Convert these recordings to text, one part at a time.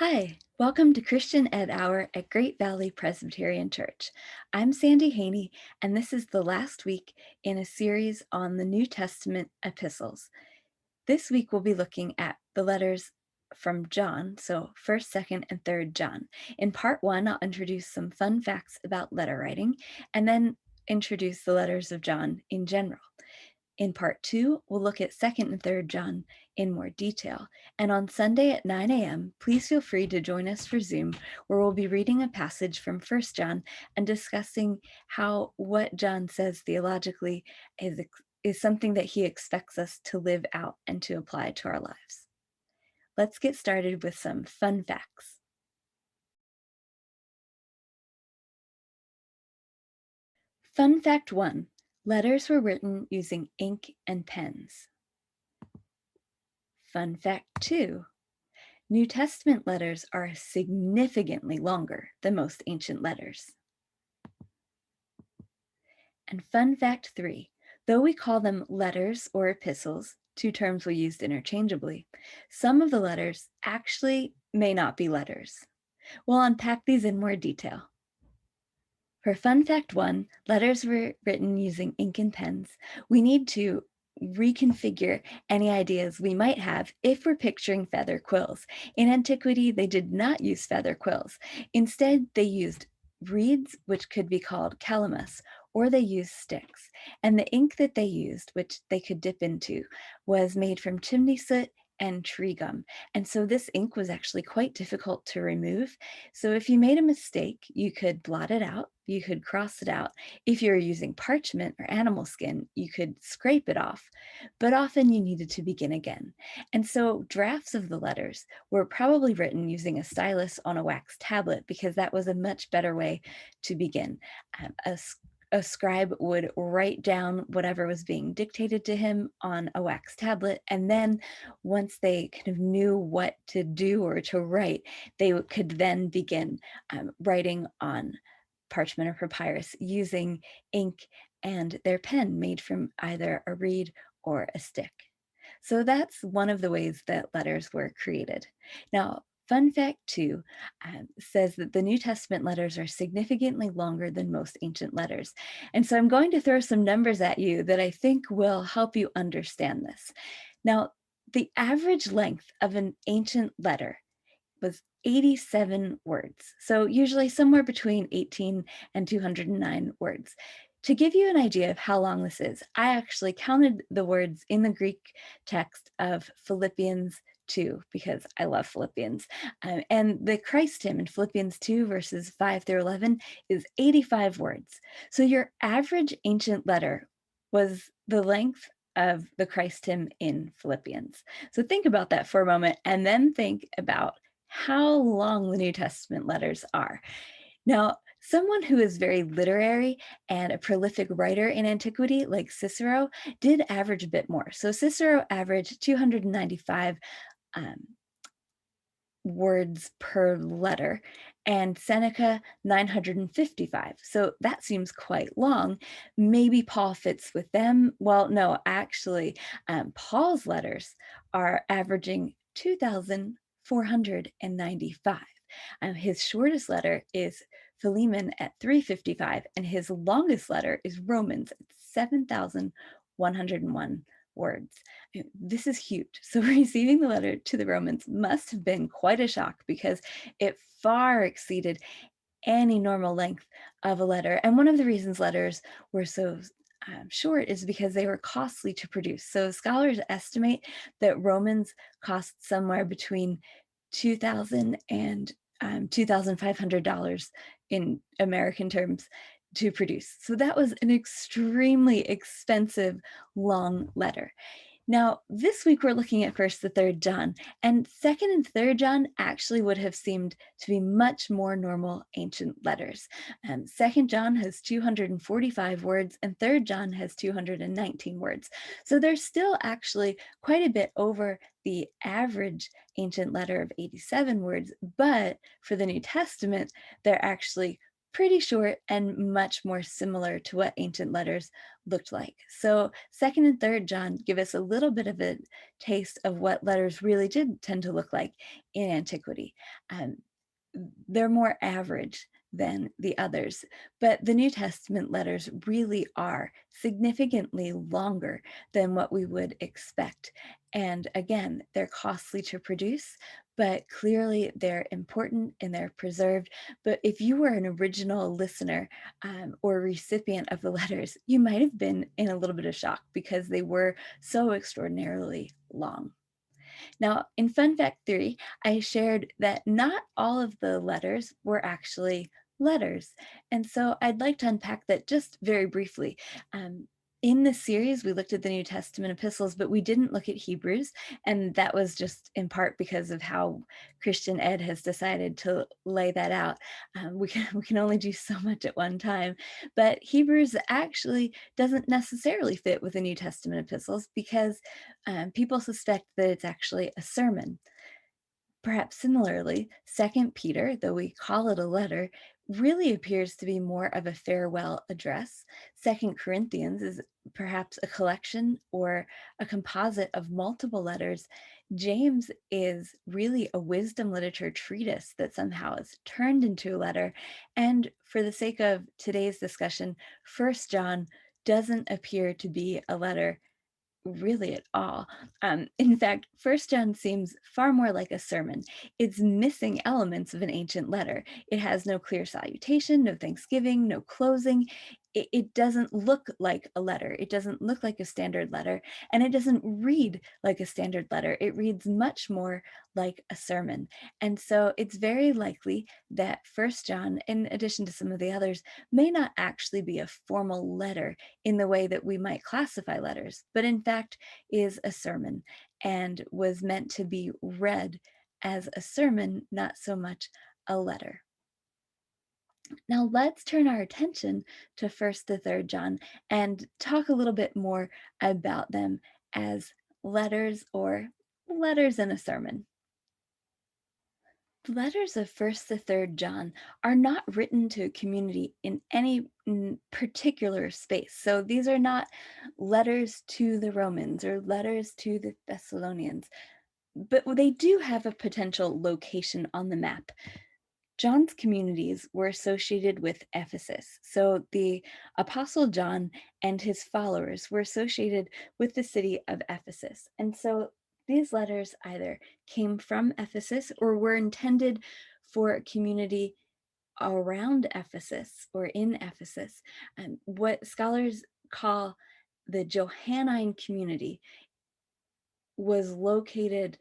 Hi, welcome to Christian Ed Hour at Great Valley Presbyterian Church. I'm Sandy Haney, and this is the last week in a series on the New Testament epistles. This week we'll be looking at the letters from John, so 1st, 2nd, and 3rd John. In part 1, I'll introduce some fun facts about letter writing, and then introduce the letters of John in general. In part 2, we'll look at 2nd and 3rd John in more detail. And on Sunday at 9 a.m., please feel free to join us for Zoom, where we'll be reading a passage from 1st John and discussing how what John says theologically is something that he expects us to live out and to apply to our lives. Let's get started with some fun facts. Fun fact 1, letters were written using ink and pens. Fun fact 2, New Testament letters are significantly longer than most ancient letters. And fun fact 3, though we call them letters or epistles, two terms we used interchangeably, some of the letters actually may not be letters. We'll unpack these in more detail. For fun fact 1, letters were written using ink and pens. We need to reconfigure any ideas we might have if we're picturing feather quills. In antiquity, they did not use feather quills. Instead, they used reeds, which could be called calamus, or they used sticks. And the ink that they used, which they could dip into, was made from chimney soot and tree gum. And so this ink was actually quite difficult to remove. So if you made a mistake, you could blot it out, you could cross it out. If you were using parchment or animal skin, you could scrape it off, but often you needed to begin again. And so drafts of the letters were probably written using a stylus on a wax tablet because that was a much better way to begin. A scribe would write down whatever was being dictated to him on a wax tablet, and then once they kind of knew what to do or to write, they could then begin writing on parchment or papyrus using ink and their pen made from either a reed or a stick. So that's one of the ways that letters were created. Now, fun fact 2 says that the New Testament letters are significantly longer than most ancient letters. And so I'm going to throw some numbers at you that I think will help you understand this. Now, the average length of an ancient letter was 87 words. So usually somewhere between 18 and 209 words. To give you an idea of how long this is, I actually counted the words in the Greek text of Philippians 2 because I love Philippians. And the Christ hymn in Philippians 2 verses 5 through 11 is 85 words. So your average ancient letter was the length of the Christ hymn in Philippians. So think about that for a moment and then think about how long the New Testament letters are. Now, someone who is very literary and a prolific writer in antiquity, like Cicero, did average a bit more. So Cicero averaged 295 words per letter, and Seneca 955. So that seems quite long. Maybe Paul fits with them. Well, no, actually, Paul's letters are averaging 2,495. His shortest letter is Philemon at 355, and his longest letter is Romans at 7,101 words. This is huge. So receiving the letter to the Romans must have been quite a shock because it far exceeded any normal length of a letter. And one of the reasons letters were so short is because they were costly to produce. So scholars estimate that Romans cost somewhere between $2,000 and $2,500 in American terms to produce. So that was an extremely expensive, long letter. Now, this week we're looking at 1st to 3rd John, and 2nd and 3rd John actually would have seemed to be much more normal ancient letters. 2nd John has 245 words, and 3rd John has 219 words. So there's still actually quite a bit over the average ancient letter of 87 words, but for the New Testament, they're actually pretty short and much more similar to what ancient letters looked like. So, 2nd and 3rd John give us a little bit of a taste of what letters really did tend to look like in antiquity. Um, they're more average than the others, but the New Testament letters really are significantly longer than what we would expect. And again, they're costly to produce, but clearly they're important and they're preserved. But if you were an original listener or recipient of the letters, you might have been in a little bit of shock because they were so extraordinarily long. Now, in Fun Fact 3, I shared that not all of the letters were actually letters. And so I'd like to unpack that just very briefly. In this series, we looked at the New Testament epistles, but we didn't look at Hebrews. And that was just in part because of how Christian Ed has decided to lay that out. We can only do so much at one time. But Hebrews actually doesn't necessarily fit with the New Testament epistles because people suspect that it's actually a sermon. Perhaps similarly, Second Peter, though we call it a letter, really appears to be more of a farewell address. Second Corinthians is perhaps a collection or a composite of multiple letters. James is really a wisdom literature treatise that somehow is turned into a letter. And for the sake of today's discussion, First John doesn't appear to be a letter really at all. In fact, First John seems far more like a sermon. It's missing elements of an ancient letter. It has no clear salutation, no thanksgiving, no closing. It doesn't look like a letter. It doesn't look like a standard letter, and it doesn't read like a standard letter. It reads much more like a sermon. And so it's very likely that First John, in addition to some of the others, may not actually be a formal letter in the way that we might classify letters, but in fact is a sermon and was meant to be read as a sermon, not so much a letter. Now let's turn our attention to 1st to 3rd John and talk a little bit more about them as letters or letters in a sermon. The letters of 1st to 3rd John are not written to a community in any particular space. So these are not letters to the Romans or letters to the Thessalonians, but they do have a potential location on the map. John's communities were associated with Ephesus. So the Apostle John and his followers were associated with the city of Ephesus. And so these letters either came from Ephesus or were intended for a community around Ephesus or in Ephesus. What scholars call the Johannine community was located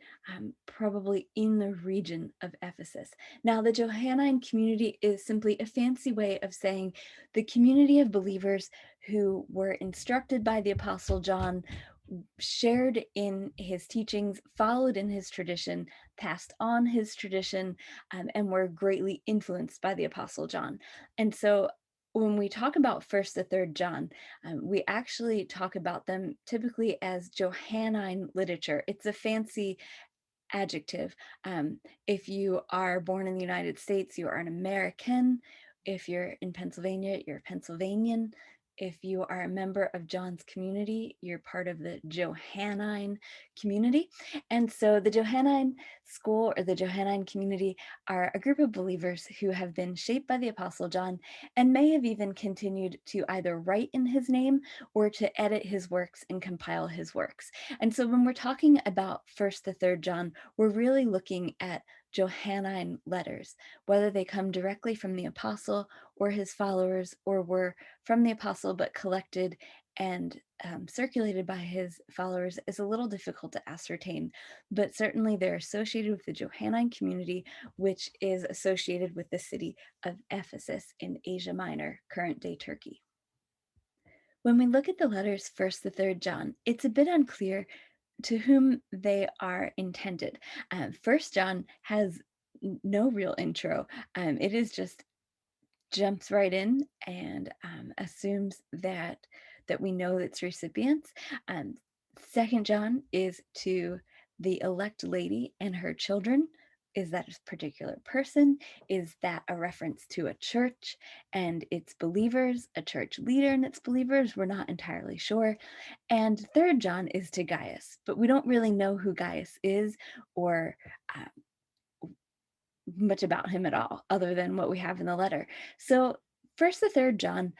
probably in the region of Ephesus. Now, the Johannine community is simply a fancy way of saying the community of believers who were instructed by the Apostle John, shared in his teachings, followed in his tradition, passed on his tradition, and were greatly influenced by the Apostle John. And so when we talk about 1st to 3rd John, we actually talk about them typically as Johannine literature. It's a fancy adjective. If you are born in the United States, you are an American. If you're in Pennsylvania, you're a Pennsylvanian. If you are a member of John's community, you're part of the Johannine community. And so the Johannine school or the Johannine community are a group of believers who have been shaped by the Apostle John and may have even continued to either write in his name or to edit his works and compile his works. And so when we're talking about 1st to 3rd John, we're really looking at Johannine letters, whether they come directly from the apostle or his followers, or were from the apostle but collected and circulated by his followers, is a little difficult to ascertain. But certainly they're associated with the Johannine community, which is associated with the city of Ephesus in Asia Minor, current day Turkey. When we look at the letters 1st to 3rd John, it's a bit unclear to whom they are intended. First John has no real intro. It is just jumps right in and assumes that we know its recipients. Second John is to the elect lady and her children, Is that a particular person? Is that a reference to a church and its believers, a church leader and its believers? We're not entirely sure. And third John is to Gaius, but we don't really know who Gaius is or uh, much about him at all, other than what we have in the letter. So first to third John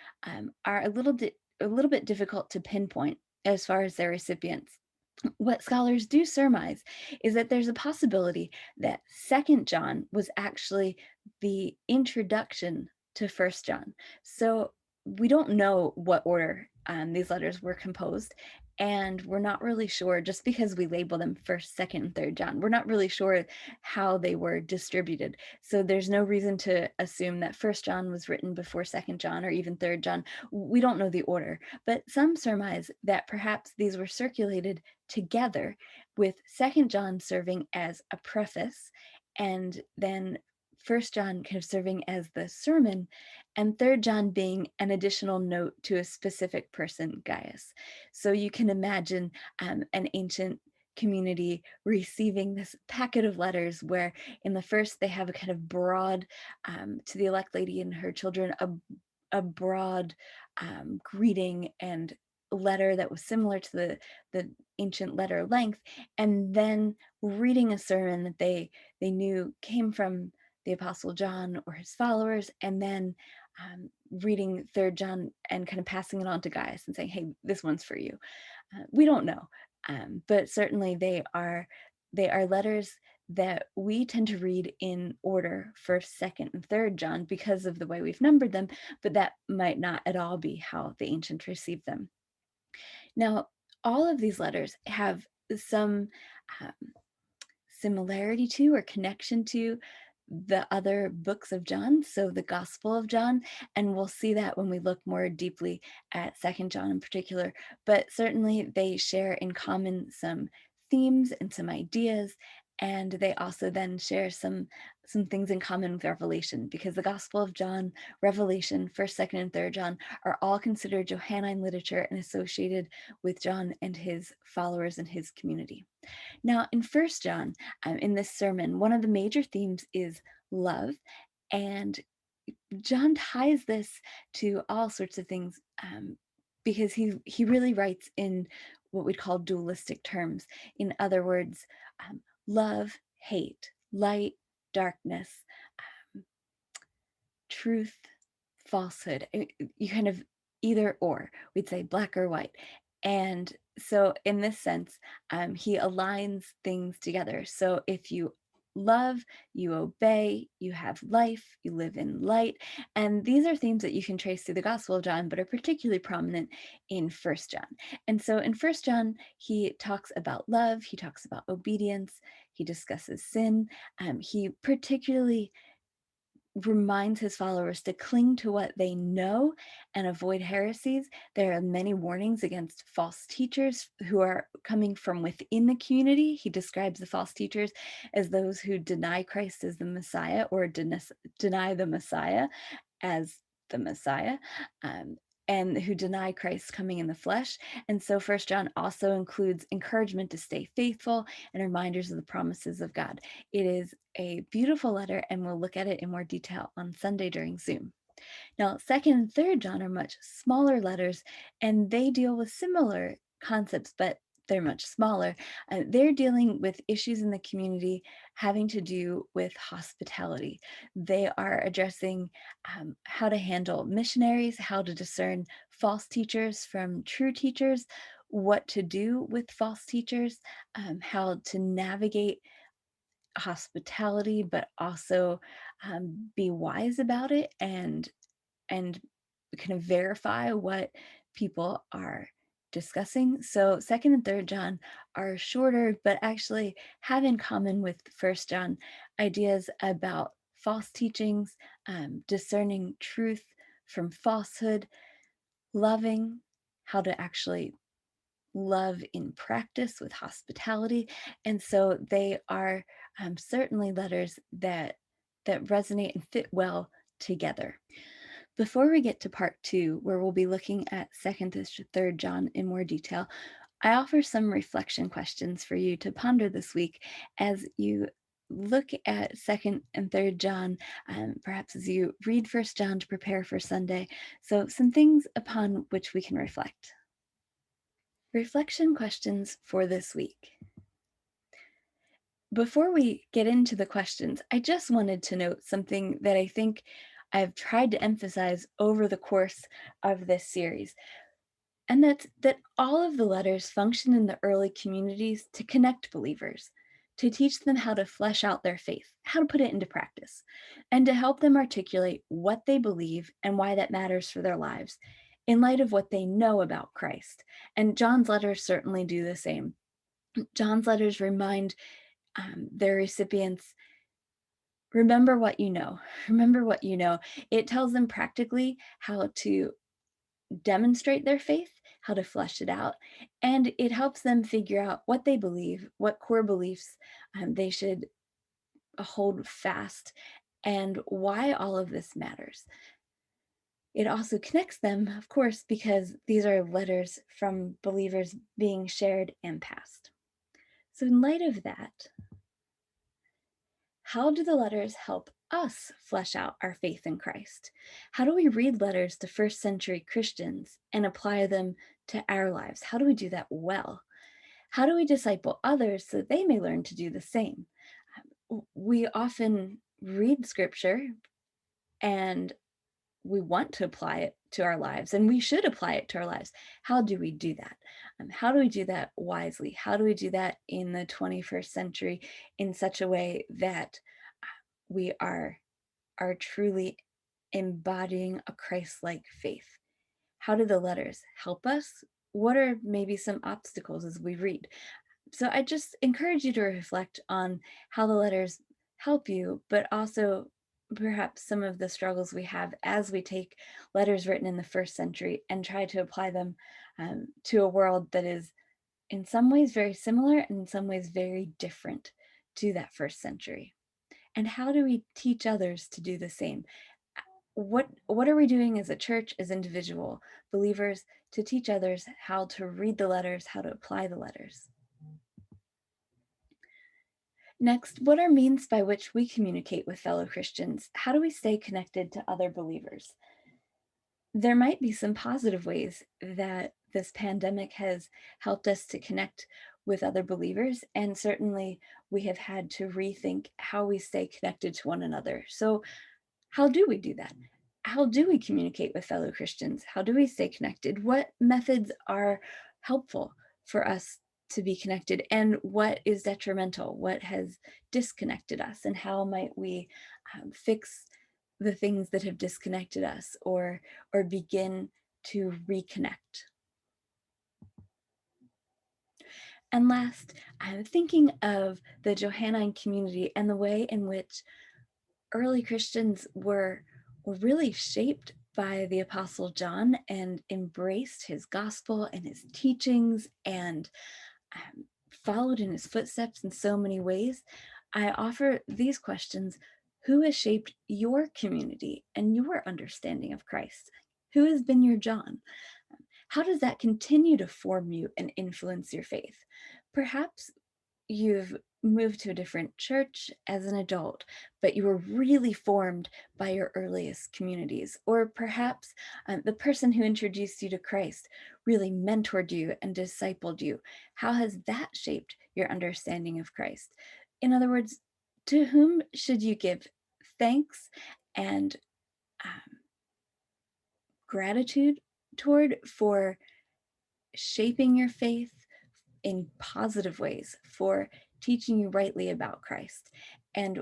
are a little bit difficult to pinpoint as far as their recipients. What scholars do surmise is that there's a possibility that second John was actually the introduction to first John. So we don't know what order these letters were composed, and we're not really sure, just because we label them first, second, and third John, we're not really sure how they were distributed. So there's no reason to assume that first John was written before second John or even third John. We don't know the order, but some surmise that perhaps these were circulated together, with second John serving as a preface, and then first John kind of serving as the sermon, and third John being an additional note to a specific person, Gaius. So you can imagine an ancient community receiving this packet of letters where in the first they have a kind of broad, to the elect lady and her children, a broad greeting and letter that was similar to the ancient letter length, and then reading a sermon that they knew came from the Apostle John or his followers, and then reading third John and kind of passing it on to Gaius and saying, hey, this one's for you. We don't know, but certainly they are letters that we tend to read in order, first, second, and third John, because of the way we've numbered them, but that might not at all be how the ancients received them. Now, all of these letters have some um, similarity to or connection to the other books of John, so the Gospel of John, and we'll see that when we look more deeply at Second John in particular. But certainly they share in common some themes and some ideas, and they also then share some things in common with Revelation, because the Gospel of John, Revelation, First, Second, and Third John are all considered Johannine literature and associated with John and his followers and his community. Now, in First John, in this sermon, one of the major themes is love, and John ties this to all sorts of things, because he really writes in what we'd call dualistic terms. In other words, love, hate, light, darkness, um, truth, falsehood. You kind of either or, we'd say black or white. And so, in this sense, he aligns things together. So, if you love, you obey, you have life, you live in light. And these are themes that you can trace through the Gospel of John, but are particularly prominent in First John. And so, in First John, he talks about love, he talks about obedience, he discusses sin. He particularly reminds his followers to cling to what they know and avoid heresies. There are many warnings against false teachers who are coming from within the community. He describes the false teachers as those who deny Christ as the Messiah, or deny the Messiah as the Messiah. And who deny Christ coming in the flesh. And so First John also includes encouragement to stay faithful and reminders of the promises of God. It is a beautiful letter, and we'll look at it in more detail on Sunday during Zoom. Now, second and third John are much smaller letters, and they deal with similar concepts, but they're much smaller. They're dealing with issues in the community having to do with hospitality. They are addressing how to handle missionaries, how to discern false teachers from true teachers, what to do with false teachers, how to navigate hospitality, but also be wise about it, and kind of verify what people are discussing. So second and third John are shorter, but actually have in common with first John ideas about false teachings, discerning truth from falsehood, loving, how to actually love in practice with hospitality. And so they are certainly letters that resonate and fit well together. Before we get to part 2, where we'll be looking at 2nd to 3rd John in more detail, I offer some reflection questions for you to ponder this week as you look at 2nd and 3rd John, perhaps as you read 1st John to prepare for Sunday. So some things upon which we can reflect. Reflection questions for this week. Before we get into the questions, I just wanted to note something that I think I've tried to emphasize over the course of this series. And that's that all of the letters function in the early communities to connect believers, to teach them how to flesh out their faith, how to put it into practice, and to help them articulate what they believe and why that matters for their lives in light of what they know about Christ. And John's letters certainly do the same. John's letters remind their recipients, remember what you know. Remember what you know. It tells them practically how to demonstrate their faith, how to flesh it out, and it helps them figure out what they believe, what core beliefs they should hold fast, and why all of this matters. It also connects them, of course, because these are letters from believers being shared and passed. So, in light of that, how do the letters help us flesh out our faith in Christ? How do we read letters to first century Christians and apply them to our lives? How do we do that well? How do we disciple others so that they may learn to do the same? We often read scripture and we want to apply it to our lives, and we should apply it to our lives. How do we do that? How do we do that wisely? How do we do that in the 21st century in such a way that we are truly embodying a Christ-like faith? How do the letters help us? What are maybe some obstacles as we read? So I just encourage you to reflect on how the letters help you, but also perhaps some of the struggles we have as we take letters written in the first century and try to apply them to a world that is in some ways very similar and in some ways very different to that first century. And how do we teach others to do the same? What are we doing as a church, as individual believers, to teach others how to read the letters, how to apply the letters? Next, what are means by which we communicate with fellow Christians? How do we stay connected to other believers? There might be some positive ways that this pandemic has helped us to connect with other believers, and certainly we have had to rethink how we stay connected to one another. So, how do we do that? How do we communicate with fellow Christians? How do we stay connected? What methods are helpful for us to be connected? And what is detrimental? What has disconnected us? And how might we fix the things that have disconnected us, or begin to reconnect? And last, I'm thinking of the Johannine community and the way in which early Christians were really shaped by the Apostle John and embraced his gospel and his teachings and followed in his footsteps in so many ways. I offer these questions. Who has shaped your community and your understanding of Christ? Who has been your John? How does that continue to form you and influence your faith? Perhaps you've moved to a different church as an adult, but you were really formed by your earliest communities. Or perhaps the person who introduced you to Christ really mentored you and discipled you. How has that shaped your understanding of Christ? In other words, to whom should you give thanks and um, gratitude toward for shaping your faith in positive ways, for teaching you rightly about Christ? And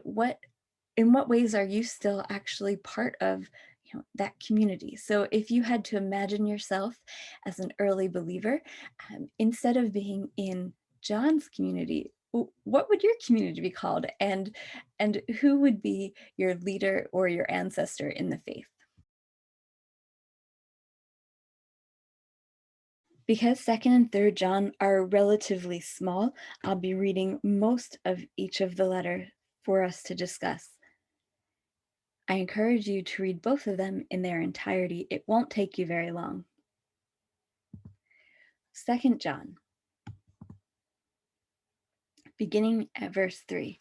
in what ways are you still actually part of that community? So if you had to imagine yourself as an early believer, instead of being in John's community, what would your community be called? And who would be your leader or your ancestor in the faith? Because 2nd and 3rd John are relatively small, I'll be reading most of each of the letter for us to discuss. I encourage you to read both of them in their entirety. It won't take you very long. 2nd John, beginning at verse 3.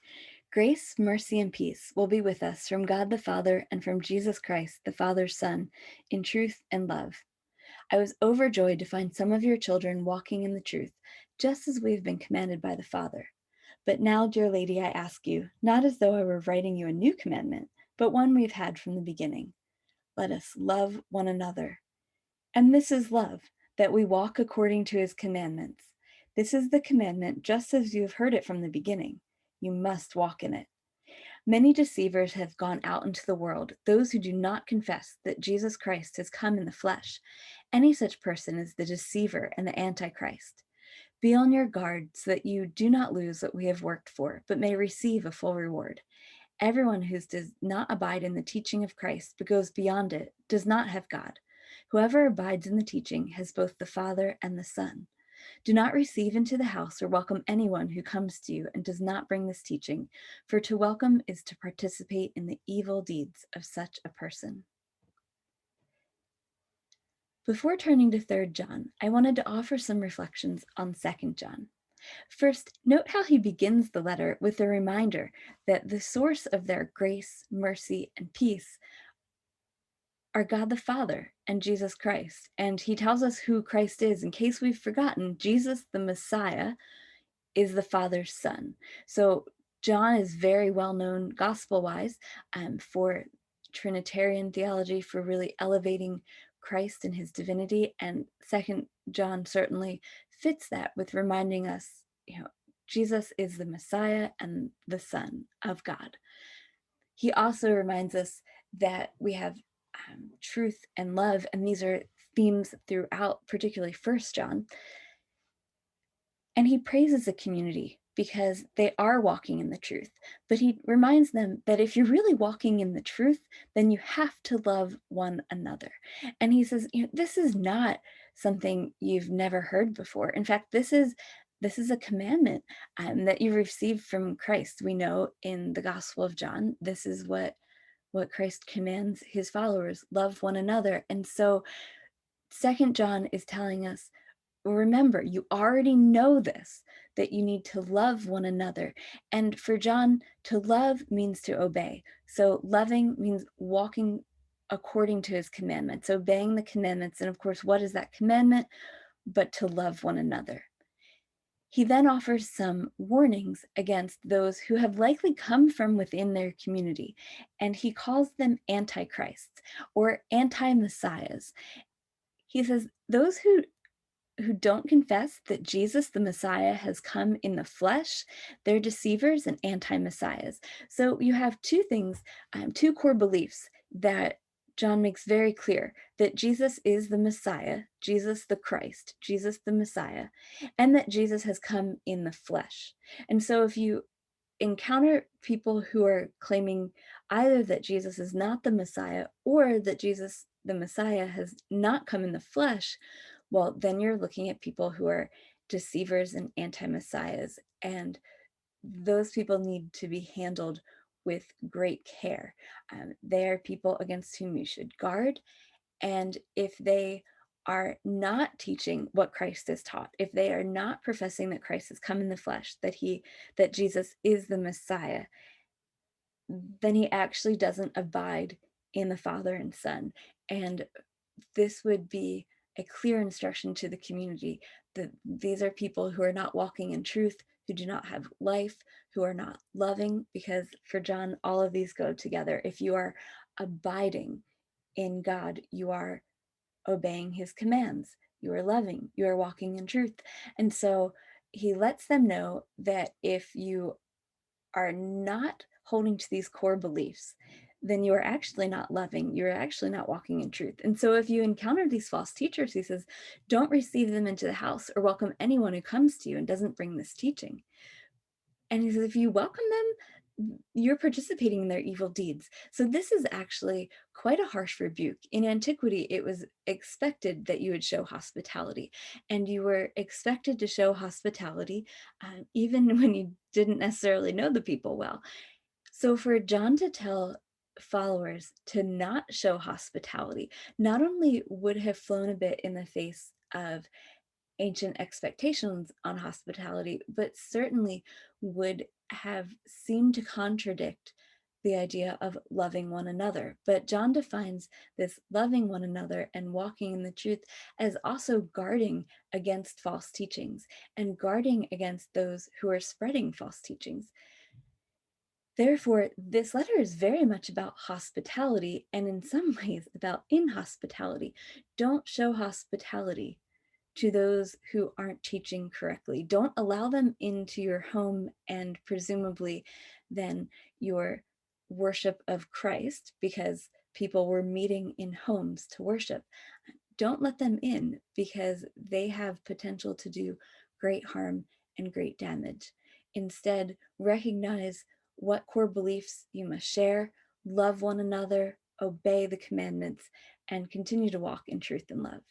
Grace, mercy, and peace will be with us from God the Father and from Jesus Christ, the Father's Son, in truth and love. I was overjoyed to find some of your children walking in the truth, just as we have been commanded by the Father. But now, dear lady, I ask you, not as though I were writing you a new commandment, but one we've had from the beginning. Let us love one another. And this is love, that we walk according to his commandments. This is the commandment, just as you have heard it from the beginning. You must walk in it. Many deceivers have gone out into the world, those who do not confess that Jesus Christ has come in the flesh. Any such person is the deceiver and the Antichrist. Be on your guard so that you do not lose what we have worked for, but may receive a full reward. Everyone who does not abide in the teaching of Christ but goes beyond it does not have God. Whoever abides in the teaching has both the Father and the Son. Do not receive into the house or welcome anyone who comes to you and does not bring this teaching, for to welcome is to participate in the evil deeds of such a person. Before turning to 3rd John, I wanted to offer some reflections on 2nd John. First, note how he begins the letter with a reminder that the source of their grace, mercy, and peace are God the Father and Jesus Christ. And he tells us who Christ is. In case we've forgotten, Jesus the Messiah is the Father's Son. So John is very well known gospel-wise for Trinitarian theology, for really elevating Christ and his divinity. And 2nd John certainly fits that with reminding us, Jesus is the Messiah and the Son of God. He also reminds us that we have truth and love, and these are themes throughout, particularly 1st John. And he praises the community because they are walking in the truth. But he reminds them that if you're really walking in the truth, then you have to love one another. And he says, this is not something you've never heard before. In fact, this is a commandment that you received from Christ. We know in the Gospel of John, this is what Christ commands his followers: love one another. And so 2nd John is telling us, remember, you already know this, that you need to love one another. And for John, to love means to obey. So loving means walking according to his commandments, obeying the commandments. And of course, what is that commandment? But to love one another. He then offers some warnings against those who have likely come from within their community, and he calls them antichrists or anti-messiahs. He says those who don't confess that Jesus the Messiah has come in the flesh, they're deceivers and anti-messiahs. So you have two things, two core beliefs that John makes very clear: that Jesus is the Messiah, Jesus the Christ, Jesus the Messiah, and that Jesus has come in the flesh. And so if you encounter people who are claiming either that Jesus is not the Messiah or that Jesus the Messiah has not come in the flesh, well, then you're looking at people who are deceivers and anti-messiahs, and those people need to be handled with great care. They are people against whom you should guard, and if they are not teaching what Christ has taught, if they are not professing that Christ has come in the flesh, that Jesus is the Messiah, then he actually doesn't abide in the Father and Son. And this would be a clear instruction to the community that these are people who are not walking in truth, who do not have life, who are not loving, because for John, all of these go together. If you are abiding in God, you are obeying his commands, you are loving, you are walking in truth. And so he lets them know that if you are not holding to these core beliefs, then you are actually not loving, you're actually not walking in truth. And so if you encounter these false teachers, he says, don't receive them into the house or welcome anyone who comes to you and doesn't bring this teaching. And he says, if you welcome them, you're participating in their evil deeds. So this is actually quite a harsh rebuke. In antiquity, it was expected that you would show hospitality, and you were expected to show hospitality even when you didn't necessarily know the people well. So for John to tell followers to not show hospitality not only would have flown a bit in the face of ancient expectations on hospitality, but certainly would have seemed to contradict the idea of loving one another. But John defines this loving one another and walking in the truth as also guarding against false teachings and guarding against those who are spreading false teachings. Therefore, this letter is very much about hospitality and in some ways about inhospitality. Don't show hospitality to those who aren't teaching correctly. Don't allow them into your home and presumably then your worship of Christ, because people were meeting in homes to worship. Don't let them in because they have potential to do great harm and great damage. Instead, recognize what core beliefs you must share, love one another, obey the commandments, and continue to walk in truth and love.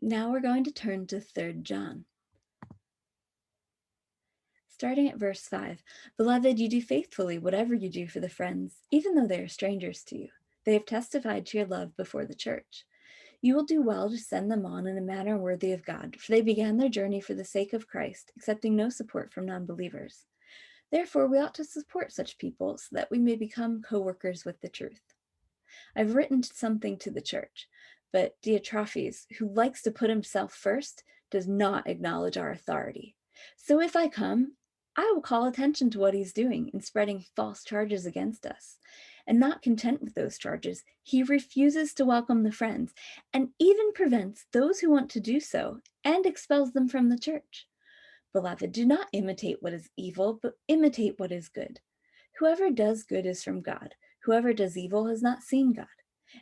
Now we're going to turn to 3 John. Starting at verse 5, Beloved, you do faithfully whatever you do for the friends, even though they are strangers to you. They have testified to your love before the church. You will do well to send them on in a manner worthy of God, for they began their journey for the sake of Christ, accepting no support from non-believers. Therefore, we ought to support such people so that we may become co-workers with the truth. I've written something to the church, but Diotrephes, who likes to put himself first, does not acknowledge our authority. So if I come, I will call attention to what he's doing in spreading false charges against us. And not content with those charges, he refuses to welcome the friends and even prevents those who want to do so and expels them from the church. Beloved, do not imitate what is evil, but imitate what is good. Whoever does good is from God. Whoever does evil has not seen God.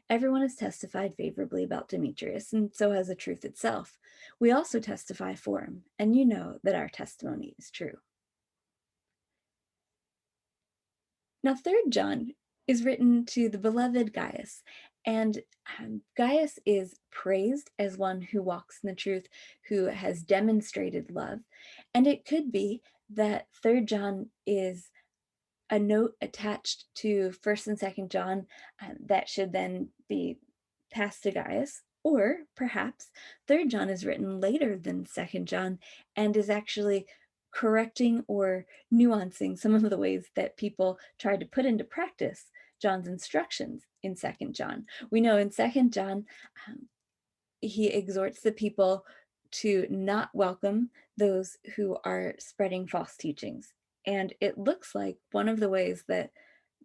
Everyone has testified favorably about Demetrius, and so has the truth itself. We also testify for him, and you know that our testimony is true. Now, 3 John is written to the beloved Gaius, and Gaius is praised as one who walks in the truth, who has demonstrated love. And it could be that 3 John is a note attached to 1st and 2nd John that should then be passed to Gaius, or perhaps 3rd John is written later than 2nd John and is actually correcting or nuancing some of the ways that people tried to put into practice John's instructions in 2nd John. We know in 2nd John, he exhorts the people to not welcome those who are spreading false teachings. And it looks like one of the ways that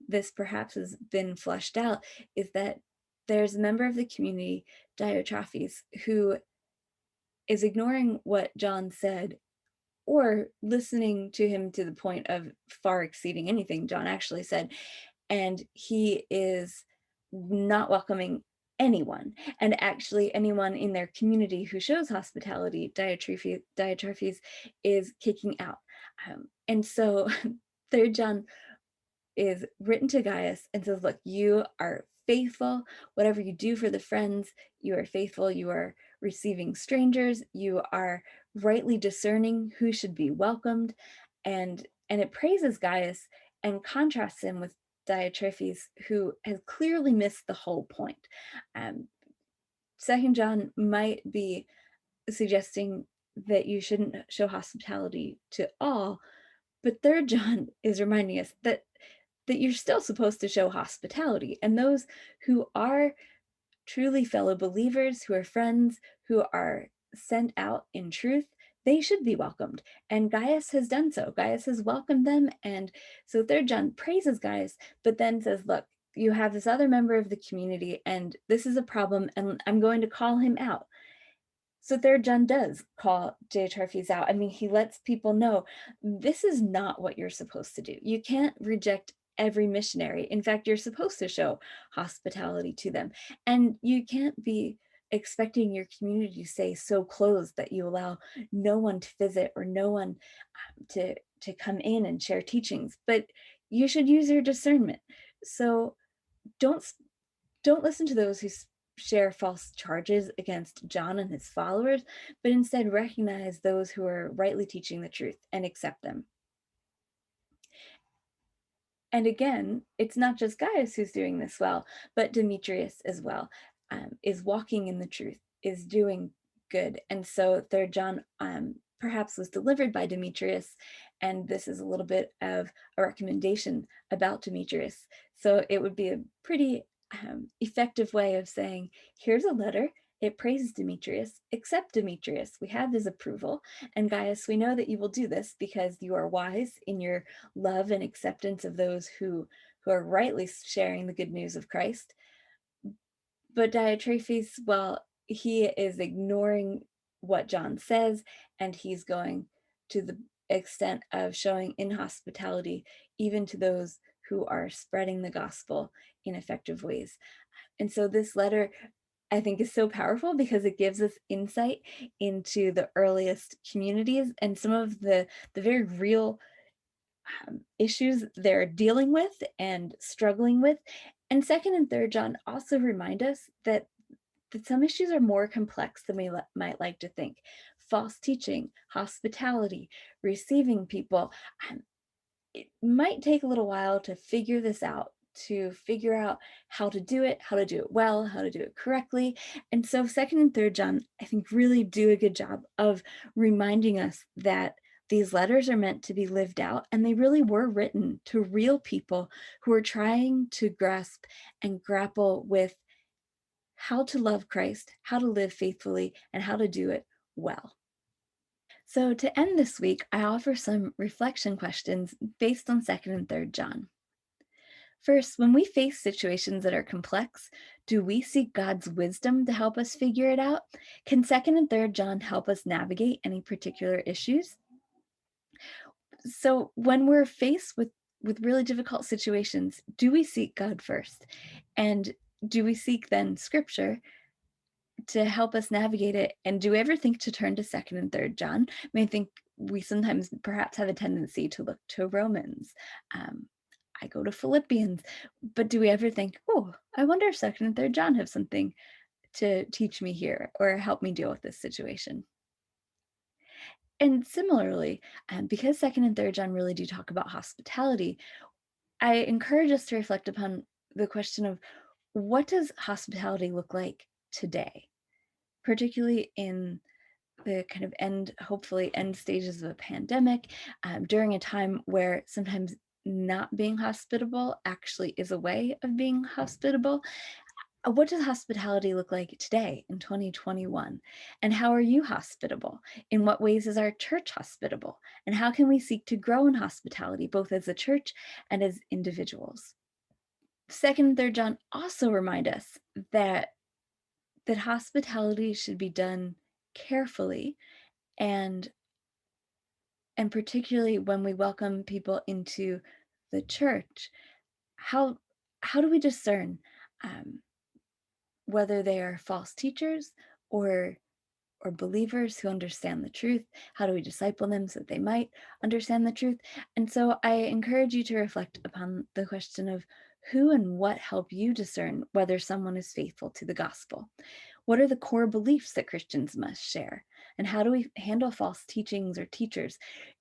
this perhaps has been fleshed out is that there's a member of the community, Diotrephes, who is ignoring what John said or listening to him to the point of far exceeding anything John actually said. And he is not welcoming anyone. And actually, anyone in their community who shows hospitality, Diotrephes is kicking out. And so 3 John is written to Gaius and says, look, you are faithful. Whatever you do for the friends, you are faithful. You are receiving strangers. You are rightly discerning who should be welcomed. And it praises Gaius and contrasts him with Diotrephes, who has clearly missed the whole point. 2nd John might be suggesting that you shouldn't show hospitality to all, but 3rd John is reminding us that you're still supposed to show hospitality. And those who are truly fellow believers, who are friends, who are sent out in truth, they should be welcomed. And Gaius has done so. Gaius has welcomed them. And so 3rd John praises Gaius, but then says, look, you have this other member of the community, and this is a problem, and I'm going to call him out. So 3rd John does call Diotrephes out. I mean, he lets people know this is not what you're supposed to do. You can't reject every missionary. In fact, you're supposed to show hospitality to them. And you can't be expecting your community to stay so closed that you allow no one to visit or no one to come in and share teachings. But you should use your discernment. So don't listen to those who share false charges against John and his followers, but instead recognize those who are rightly teaching the truth and accept them. And again, it's not just Gaius who's doing this well, but Demetrius as well. is walking in the truth, is doing good. And so Third John perhaps was delivered by Demetrius, and this is a little bit of a recommendation about Demetrius. So it would be a pretty effective way of saying, here's a letter. It praises Demetrius. Accept Demetrius. We have his approval. And Gaius, we know that you will do this because you are wise in your love and acceptance of those who are rightly sharing the good news of Christ. But Diotrephes, well, he is ignoring what John says, and he's going to the extent of showing inhospitality even to those who are spreading the gospel in effective ways. And so this letter, I think, is so powerful because it gives us insight into the earliest communities and some of the very real issues they're dealing with and struggling with. And second and third John also remind us that some issues are more complex than we might like to think. False teaching, hospitality, receiving people. It might take a little while to figure this out, to figure out how to do it well, how to do it correctly. And so second and third John, I think, really do a good job of reminding us that these letters are meant to be lived out, and they really were written to real people who are trying to grasp and grapple with how to love Christ, how to live faithfully, and how to do it well. So to end this week, I offer some reflection questions based on 2nd and 3rd John. First, when we face situations that are complex, do we seek God's wisdom to help us figure it out? Can 2nd and 3rd John help us navigate any particular issues? So when we're faced with really difficult situations, do we seek God first? And do we seek then scripture to help us navigate it? And do we ever think to turn to 2nd and 3rd John? I mean, I think we sometimes perhaps have a tendency to look to Romans. I go to Philippians, but do we ever think, oh, I wonder if 2nd and 3rd John have something to teach me here or help me deal with this situation? And similarly, because 2nd and 3rd John really do talk about hospitality, I encourage us to reflect upon the question of, what does hospitality look like today, particularly in the kind of hopefully end stages of a pandemic, during a time where sometimes not being hospitable actually is a way of being hospitable. What does hospitality look like today in 2021? And how are you hospitable? In what ways is our church hospitable? And how can we seek to grow in hospitality, both as a church and as individuals? 2nd and 3rd John also remind us that hospitality should be done carefully, and particularly when we welcome people into the church. How do we discern um, whether they are false teachers or believers who understand the truth? How do we disciple them so that they might understand the truth? And so I encourage you to reflect upon the question of, who and what help you discern whether someone is faithful to the gospel? What are the core beliefs that Christians must share? And how do we handle false teachings or teachers?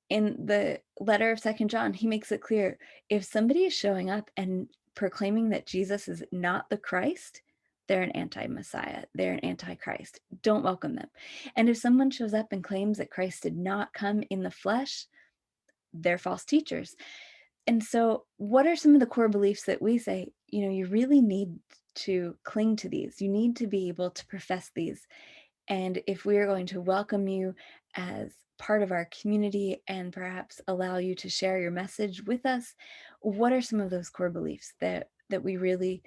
In the letter of 2nd John, he makes it clear, if somebody is showing up and proclaiming that Jesus is not the Christ, they're an anti-Messiah, they're an antichrist. Don't welcome them. And if someone shows up and claims that Christ did not come in the flesh, they're false teachers. And so, what are some of the core beliefs that we say, you really need to cling to these? You need to be able to profess these. And if we are going to welcome you as part of our community and perhaps allow you to share your message with us, what are some of those core beliefs that we really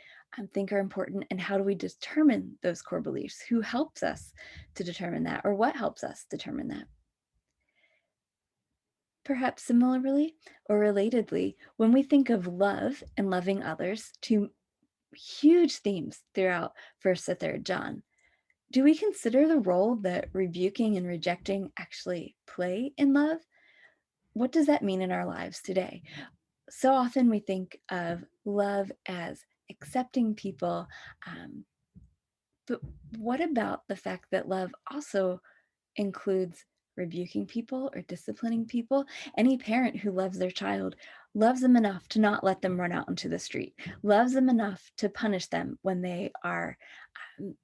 think are important? And how do we determine those core beliefs? Who helps us to determine that, or what helps us determine that? Perhaps similarly or relatedly, when we think of love and loving others, two huge themes throughout 1st to 3rd John, do we consider the role that rebuking and rejecting actually play in love? What does that mean in our lives today? So often we think of love as accepting people, um, but what about the fact that love also includes rebuking people or disciplining people? Any parent who loves their child loves them enough to not let them run out into the street, loves them enough to punish them when they are um,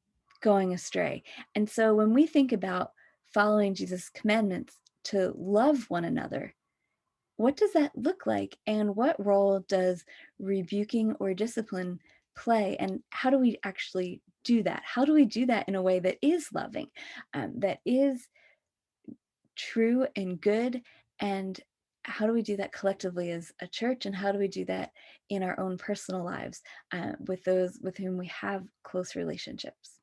going astray. And so when we think about following Jesus' commandments to love one another, what does that look like? And what role does rebuking or discipline play? And how do we actually do that? How do we do that in a way that is loving, that is true and good? And how do we do that collectively as a church? And how do we do that in our own personal lives with those with whom we have close relationships?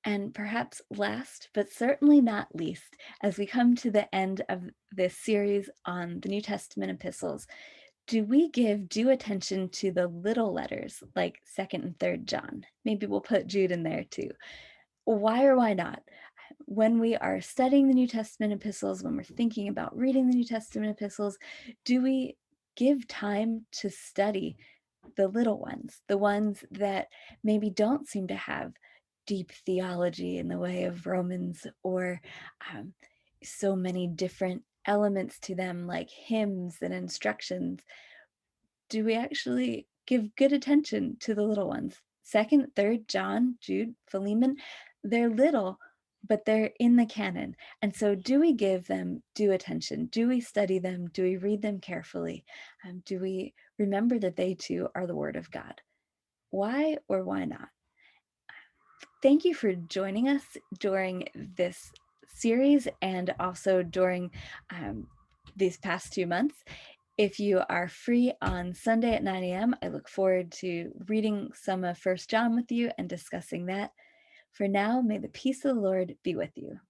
And perhaps last, but certainly not least, as we come to the end of this series on the New Testament epistles, do we give due attention to the little letters like 2nd and 3rd John? Maybe we'll put Jude in there too. Why or why not? When we are studying the New Testament epistles, when we're thinking about reading the New Testament epistles, do we give time to study the little ones, the ones that maybe don't seem to have deep theology in the way of Romans or um, so many different elements to them, like hymns and instructions? Do we actually give good attention to the little ones? 2nd, 3rd John, Jude, Philemon, they're little, but they're in the canon. And so do we give them due attention? Do we study them? Do we read them carefully? Do we remember that they too are the word of God? Why or why not? Thank you for joining us during this series and also during these past 2 months. If you are free on Sunday at 9 a.m., I look forward to reading some of 1 John with you and discussing that. For now, may the peace of the Lord be with you.